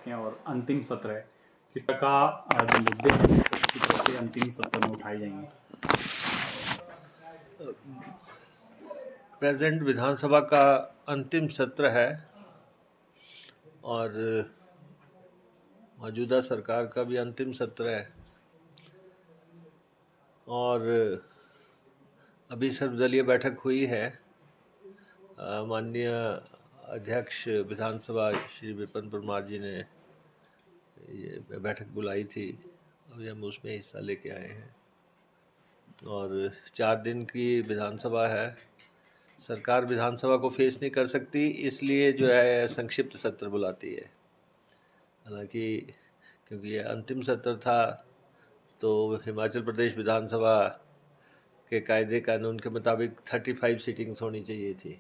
सकते हैं और अंतिम सत्र है, किस प्रकार जो मुद्दे हैं किस तरह से अंतिम सत्र में उठाए जाएंगे? प्रेजेंट विधानसभा का अंतिम सत्र है और मौजूदा सरकार का भी अंतिम सत्र है और अभी सर्वदलीय बैठक हुई है। माननीय अध्यक्ष विधानसभा श्री विपिन परमार जी ने ये बैठक बुलाई थी, अभी हम उसमें हिस्सा लेके आए हैं और 4 दिन की विधानसभा है। सरकार विधानसभा को फेस नहीं कर सकती, इसलिए जो है संक्षिप्त सत्र बुलाती है। हालांकि क्योंकि ये अंतिम सत्र था तो हिमाचल प्रदेश विधानसभा के कायदे कानून के मुताबिक 35 सीटिंग्स होनी चाहिए थी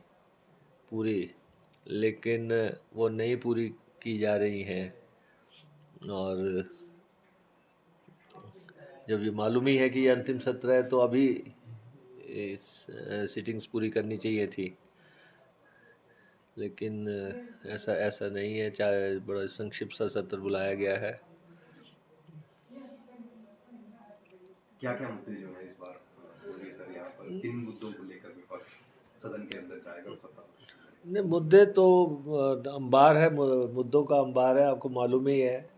पूरी, लेकिन वो नहीं पूरी की जा रही हैं और जब ये मालूम ही है कि ये अंतिम सत्र है तो अभी सीटिंग्स पूरी करनी चाहिए थी, लेकिन ऐसा नहीं है। चाहे बड़ा संक्षिप्त सा सत्र बुलाया गया है। क्या क्या मुद्दे जो है इस बार बोलिए सर, यहाँ पर किन मुद्दों को लेकर विपक्ष सदन के अंदर जाएगा और सत्ता? नहीं, मुद्दे तो अंबार है, मुद्दों का अंबार है, आपको मालूम ही है।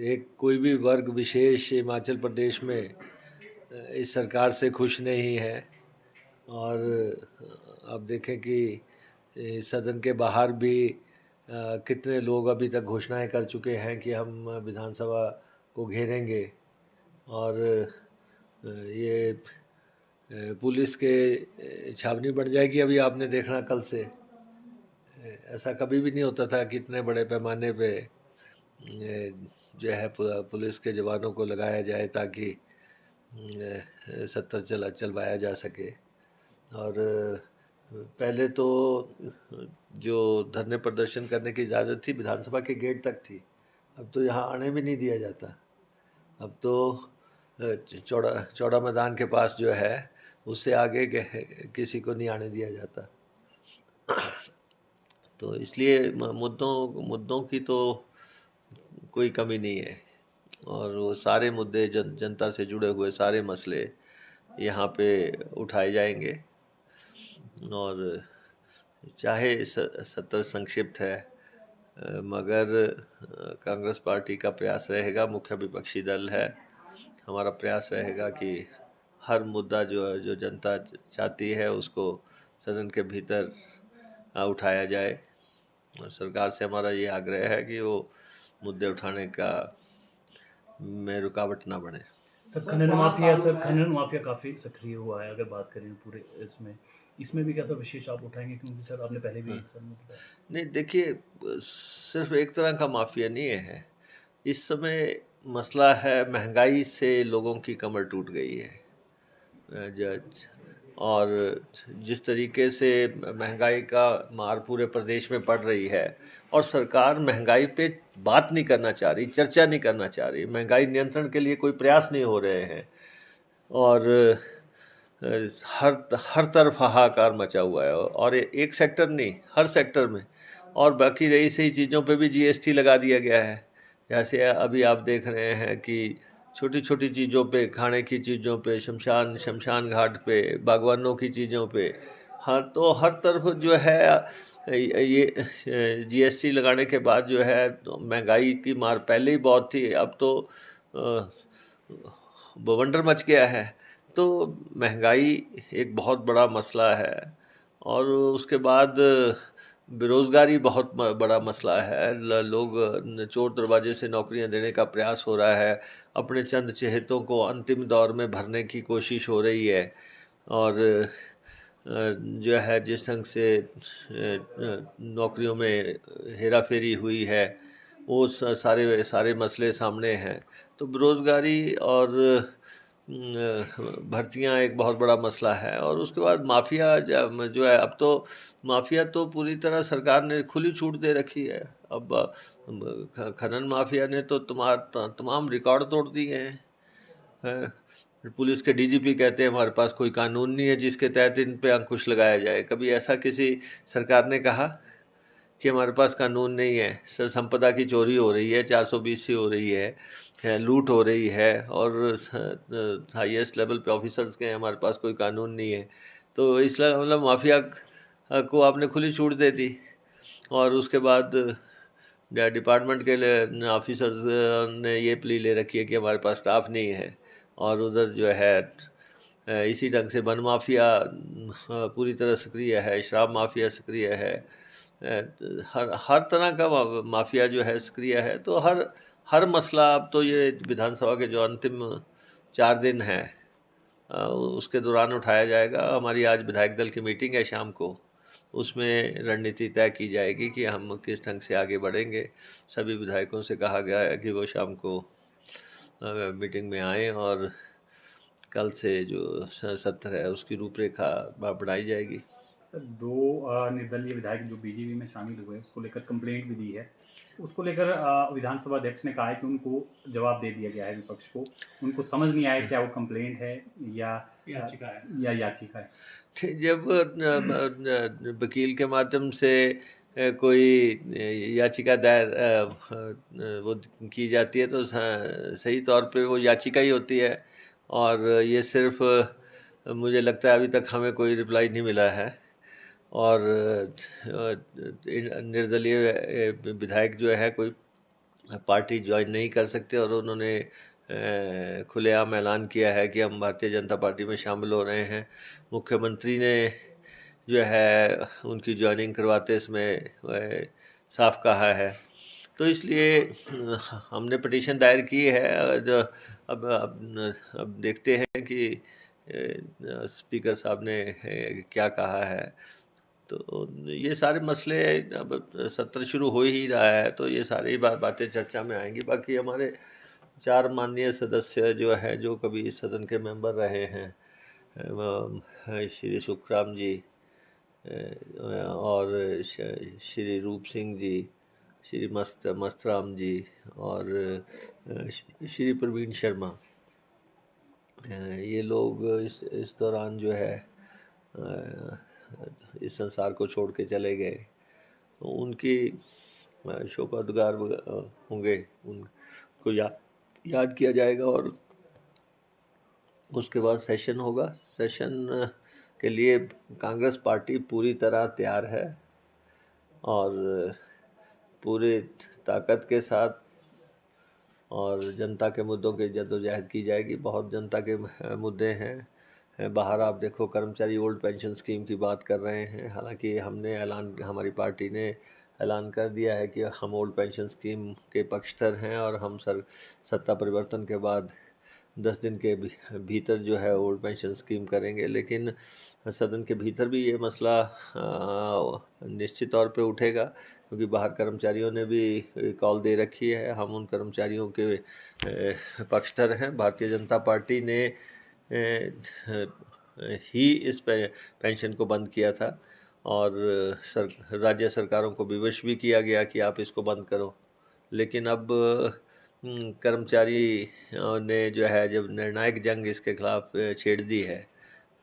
एक कोई भी वर्ग विशेष हिमाचल प्रदेश में इस सरकार से खुश नहीं है और आप देखें कि सदन के बाहर भी कितने लोग अभी तक घोषणाएं कर चुके हैं कि हम विधानसभा को घेरेंगे और ये पुलिस के छावनी बढ़ जाएगी। अभी आपने देखना कल से, ऐसा कभी भी नहीं होता था कि इतने बड़े पैमाने पे जो है पुलिस के जवानों को लगाया जाए ताकि सत्र चलवाया जा सके। और पहले तो जो धरने प्रदर्शन करने की इजाज़त थी विधानसभा के गेट तक थी, अब तो यहाँ आने भी नहीं दिया जाता। अब तो चौड़ा मैदान के पास जो है उससे आगे किसी को नहीं आने दिया जाता। तो इसलिए मुद्दों की तो कोई कमी नहीं है और वो सारे मुद्दे जनता से जुड़े हुए सारे मसले यहाँ पे उठाए जाएंगे और चाहे सत्र संक्षिप्त है मगर कांग्रेस पार्टी का प्रयास रहेगा, मुख्य विपक्षी दल है, हमारा प्रयास रहेगा कि हर मुद्दा जो जनता चाहती है उसको सदन के भीतर उठाया जाए। सरकार से हमारा ये आग्रह है कि वो मुद्दे उठाने का में रुकावट ना बने। सर खनन माफिया काफ़ी सक्रिय हुआ है, अगर बात करें पूरे इसमें भी क्या सर विशेष आप उठाएंगे, क्योंकि सर आपने पहले भी एक सर में बताया। नहीं, देखिए सिर्फ एक तरह का माफिया नहीं है, इस समय मसला है महंगाई से लोगों की कमर टूट गई है जज, और जिस तरीके से महंगाई का मार पूरे प्रदेश में पड़ रही है और सरकार महंगाई पे बात नहीं करना चाह रही, चर्चा नहीं करना चाह रही, महंगाई नियंत्रण के लिए कोई प्रयास नहीं हो रहे हैं और हर तरफ हाहाकार मचा हुआ है और एक सेक्टर नहीं हर सेक्टर में, और बाकी रही सही चीज़ों पे भी जीएसटी लगा दिया गया है। जैसे अभी आप देख रहे हैं कि छोटी छोटी चीज़ों पे, खाने की चीज़ों पे, शमशान घाट पे, बागवानों की चीज़ों पे, हाँ, तो हर तरफ जो है ये जीएसटी लगाने के बाद जो है तो महंगाई की मार पहले ही बहुत थी, अब तो बवंडर मच गया है। तो महंगाई एक बहुत बड़ा मसला है और उसके बाद बेरोज़गारी बहुत बड़ा मसला है। लोग चोर दरवाजे से नौकरियां देने का प्रयास हो रहा है, अपने चंद चहेतों को अंतिम दौर में भरने की कोशिश हो रही है और जो है जिस ढंग से नौकरियों में हेरा फेरी हुई है वो सारे मसले सामने हैं। तो बेरोज़गारी और भर्तियां एक बहुत बड़ा मसला है और उसके बाद माफिया जो है, अब तो माफिया तो पूरी तरह सरकार ने खुली छूट दे रखी है। अब खनन माफिया ने तो तमाम रिकॉर्ड तोड़ दिए हैं। पुलिस के डीजीपी कहते हैं हमारे पास कोई कानून नहीं है जिसके तहत इन पे अंकुश लगाया जाए। कभी ऐसा किसी सरकार ने कहा कि हमारे पास कानून नहीं है, संपदा की चोरी हो रही है, 420 हो रही है, लूट हो रही है, और हाईएस्ट लेवल पे ऑफिसर्स के हमारे पास कोई कानून नहीं है। तो इसलिए मतलब माफिया को आपने खुली छूट दे दी, और उसके बाद डिपार्टमेंट के ऑफिसर्स ने ये प्ली ले रखी है कि हमारे पास स्टाफ नहीं है, और उधर जो है इसी ढंग से वन माफिया पूरी तरह सक्रिय है, शराब माफिया सक्रिय है, हर तरह का माफिया जो है सक्रिय है। तो हर मसला अब तो ये विधानसभा के जो अंतिम 4 दिन है उसके दौरान उठाया जाएगा। हमारी आज विधायक दल की मीटिंग है शाम को, उसमें रणनीति तय की जाएगी कि हम किस ढंग से आगे बढ़ेंगे। सभी विधायकों से कहा गया है कि वो शाम को मीटिंग में आएँ, और कल से जो सत्र है उसकी रूपरेखा बनाई जाएगी। सर, 2 निर्दलीय विधायक जो बीजेपी में शामिल हुए उसको लेकर कंप्लेंट भी दी है। उसको लेकर विधानसभा अध्यक्ष ने कहा है कि उनको जवाब दे दिया गया है विपक्ष को, उनको समझ नहीं आया क्या वो कंप्लेंट है या याचिका है। जब वकील के माध्यम से कोई याचिका दायर वो की जाती है तो सही तौर पे वो याचिका ही होती है, और ये सिर्फ मुझे लगता है अभी तक हमें कोई रिप्लाई नहीं मिला है। और निर्दलीय विधायक जो है कोई पार्टी ज्वाइन नहीं कर सकते, और उन्होंने खुलेआम ऐलान किया है कि हम भारतीय जनता पार्टी में शामिल हो रहे हैं। मुख्यमंत्री ने जो है उनकी ज्वाइनिंग करवाते इसमें साफ कहा है। तो इसलिए हमने पिटीशन दायर की है। अब देखते हैं कि स्पीकर साहब ने क्या कहा है। तो ये सारे मसले, अब सत्र शुरू हो ही रहा है तो ये सारी बातें चर्चा में आएंगी। बाकी हमारे 4 माननीय सदस्य जो है, जो कभी इस सदन के मेंबर रहे हैं, श्री सुखराम जी और श्री रूप सिंह जी, श्री मस्तराम जी और श्री प्रवीण शर्मा, ये लोग इस दौरान जो है इस संसार को छोड़ के चले गए। तो उनकी शोकोद्गार होंगे, उनको याद किया जाएगा, और उसके बाद सेशन होगा। सेशन के लिए कांग्रेस पार्टी पूरी तरह तैयार है, और पूरी ताकत के साथ और जनता के मुद्दों की जद्दोजहद की जाएगी। बहुत जनता के मुद्दे हैं। बाहर आप देखो, कर्मचारी ओल्ड पेंशन स्कीम की बात कर रहे हैं। हालांकि हमारी पार्टी ने ऐलान कर दिया है कि हम ओल्ड पेंशन स्कीम के पक्षधर हैं, और हम सत्ता परिवर्तन के बाद 10 दिन के भीतर जो है ओल्ड पेंशन स्कीम करेंगे। लेकिन सदन के भीतर भी ये मसला निश्चित तौर पे उठेगा, क्योंकि बाहर कर्मचारियों ने भी कॉल दे रखी है। हम उन कर्मचारियों के पक्षधर हैं। भारतीय जनता पार्टी ने ही इस पेंशन को बंद किया था, और राज्य सरकारों को विवश भी किया गया कि आप इसको बंद करो। लेकिन अब कर्मचारी ने जो है जब निर्णायक जंग इसके खिलाफ छेड़ दी है,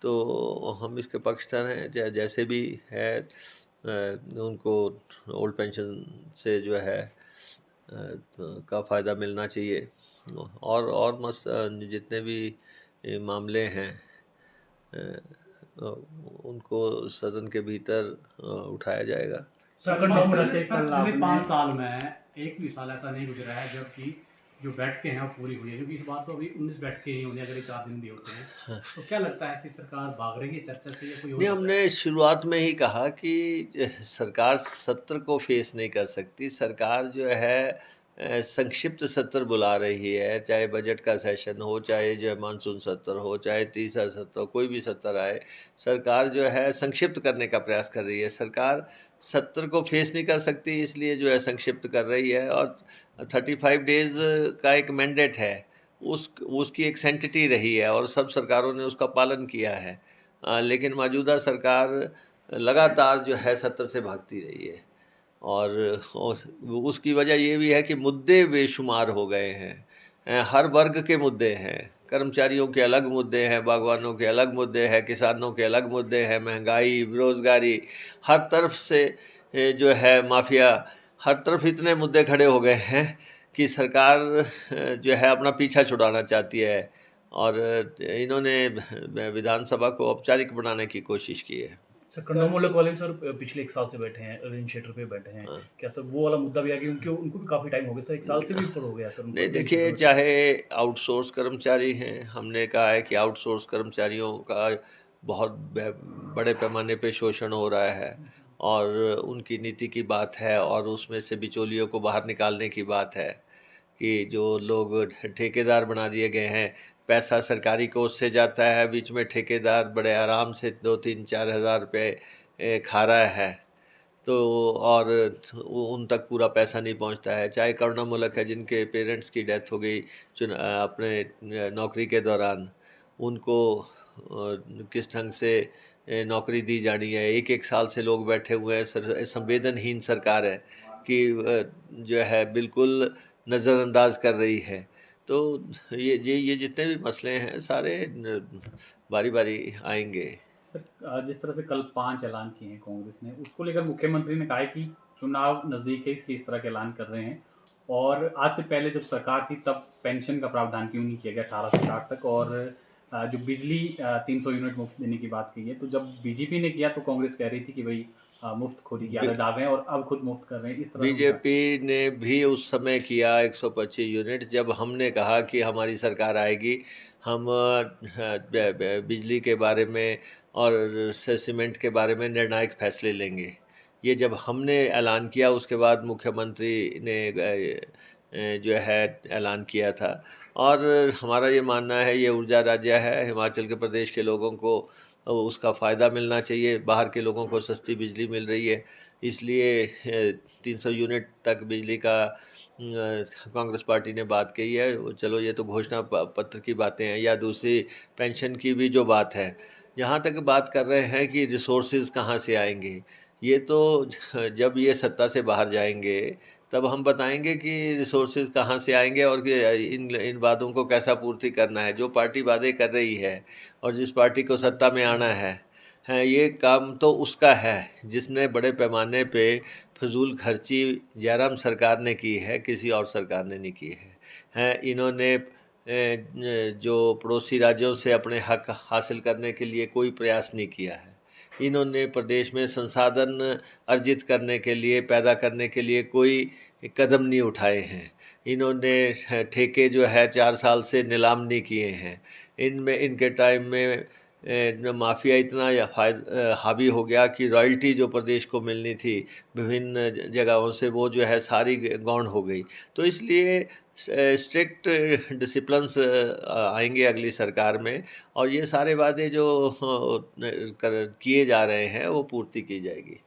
तो हम इसके पक्षधर हैं। जैसे भी है उनको ओल्ड पेंशन से जो है का फ़ायदा मिलना चाहिए, और जितने भी मामले हैं उनको सदन के भीतर उठाया जाएगा। पिछले 5 साल में एक भी साल ऐसा नहीं गुजरा है जबकि जो बैठकें हैं वो पूरी हुई है, क्योंकि इस बार तो अभी 19 बैठकें ही होंगी, अगर 4 दिन भी होते हैं। तो क्या लगता है कि सरकार भाग रही है चर्चा से, या कोई और? नहीं, हमने शुरुआत में ही कहा कि सरकार सत्र को फेस नहीं कर सकती। सरकार जो है संक्षिप्त सत्र बुला रही है, चाहे बजट का सेशन हो, चाहे जो है मानसून सत्र हो, चाहे तीसरा सत्र हो, कोई भी सत्र आए, सरकार जो है संक्षिप्त करने का प्रयास कर रही है। सरकार सत्र को फेस नहीं कर सकती, इसलिए जो है संक्षिप्त कर रही है। और 35 डेज़ का एक मैंडेट है, उसकी एक सेंटिटी रही है, और सब सरकारों ने उसका पालन किया है। लेकिन मौजूदा सरकार लगातार जो है सत्र से भागती रही है, और उसकी वजह ये भी है कि मुद्दे बेशुमार हो गए हैं। हर वर्ग के मुद्दे हैं, कर्मचारियों के अलग मुद्दे हैं, बागवानों के अलग मुद्दे हैं, किसानों के अलग मुद्दे हैं, महंगाई, बेरोज़गारी, हर तरफ से जो है माफिया, हर तरफ इतने मुद्दे खड़े हो गए हैं कि सरकार जो है अपना पीछा छुड़ाना चाहती है, और इन्होंने विधानसभा को औपचारिक बनाने की कोशिश की है। सर कन्नौज मुल्क वाले भी सर पिछले 1 साल से बैठे हैं, इनिशिएटर पे बैठे हैं। हाँ। क्या सर वो वाला मुद्दा भी आ गया, क्योंकि उनको भी काफ़ी टाइम हो गया सर, 1 साल से भी ऊपर हो गया सर उनको नहीं, देखिए, इनिशिएटर पे। चाहे आउटसोर्स कर्मचारी हैं, हमने कहा है कि आउटसोर्स कर्मचारियों का बहुत बड़े पैमाने पे शोषण हो रहा है, और उनकी नीति की बात है, और उसमें से बिचौलियों को बाहर निकालने की बात है कि जो लोग ठेकेदार बना दिए गए हैं, पैसा सरकारी कोष से जाता है, बीच में ठेकेदार बड़े आराम से 2-3-4 हज़ार रुपये खा रहा है, तो और उन तक पूरा पैसा नहीं पहुंचता है। चाहे करुणा मूलक है, जिनके पेरेंट्स की डेथ हो गई अपने नौकरी के दौरान, उनको किस ढंग से नौकरी दी जानी है। 1-1 साल से लोग बैठे हुए हैं, संवेदनहीन सरकार है कि जो है बिल्कुल नज़रअंदाज कर रही है। तो ये जितने भी मसले हैं सारे बारी बारी आएंगे। सर जिस तरह से कल 5 ऐलान किए हैं कांग्रेस ने, उसको लेकर मुख्यमंत्री ने कहा है कि चुनाव नज़दीक है इसलिए इस तरह के ऐलान कर रहे हैं, और आज से पहले जब सरकार थी तब पेंशन का प्रावधान क्यों नहीं किया गया 18 से 60 तक, और जो बिजली 300 यूनिट मुफ्त देने की बात कही है, तो जब बीजेपी ने किया तो कांग्रेस कह रही थी कि भाई मुफ्तखोरी की आदत डाल रहे हैं, और अब खुद मुफ्त कर रहे हैं, इस तरह बीजेपी ने भी उस समय किया 125 यूनिट, जब हमने कहा कि हमारी सरकार आएगी, हम बिजली के बारे में और सीमेंट के बारे में निर्णायक फैसले लेंगे। ये जब हमने ऐलान किया, उसके बाद मुख्यमंत्री ने जो है ऐलान किया था, और हमारा ये मानना है ये ऊर्जा राज्य है, हिमाचल के प्रदेश के लोगों को उसका फ़ायदा मिलना चाहिए। बाहर के लोगों को सस्ती बिजली मिल रही है, इसलिए 300 यूनिट तक बिजली का कांग्रेस पार्टी ने बात कही है। चलो, ये तो घोषणा पत्र की बातें हैं, या दूसरी पेंशन की भी जो बात है, यहाँ तक बात कर रहे हैं कि रिसोर्सेज कहाँ से आएंगे। ये तो जब ये सत्ता से बाहर जाएंगे तब हम बताएंगे कि रिसोर्सेज कहाँ से आएंगे और कि इन बातों को कैसा पूर्ति करना है। जो पार्टी वादे कर रही है और जिस पार्टी को सत्ता में आना है, ये काम तो उसका है जिसने बड़े पैमाने पे फजूल खर्ची जयराम सरकार ने की है, किसी और सरकार ने नहीं की है। इन्होंने जो पड़ोसी राज्यों से अपने हक हासिल करने के लिए कोई प्रयास नहीं किया है। इन्होंने प्रदेश में संसाधन अर्जित करने के लिए, पैदा करने के लिए कोई कदम नहीं उठाए हैं। इन्होंने ठेके जो है 4 साल से नीलाम नहीं किए हैं। इनके टाइम में माफिया इतना हावी हो गया कि रॉयल्टी जो प्रदेश को मिलनी थी विभिन्न जगहों से, वो जो है सारी गौण हो गई। तो इसलिए स्ट्रिक्ट डिसिप्लिन्स आएंगे अगली सरकार में, और ये सारे वादे जो किए जा रहे हैं वो पूर्ति की जाएगी।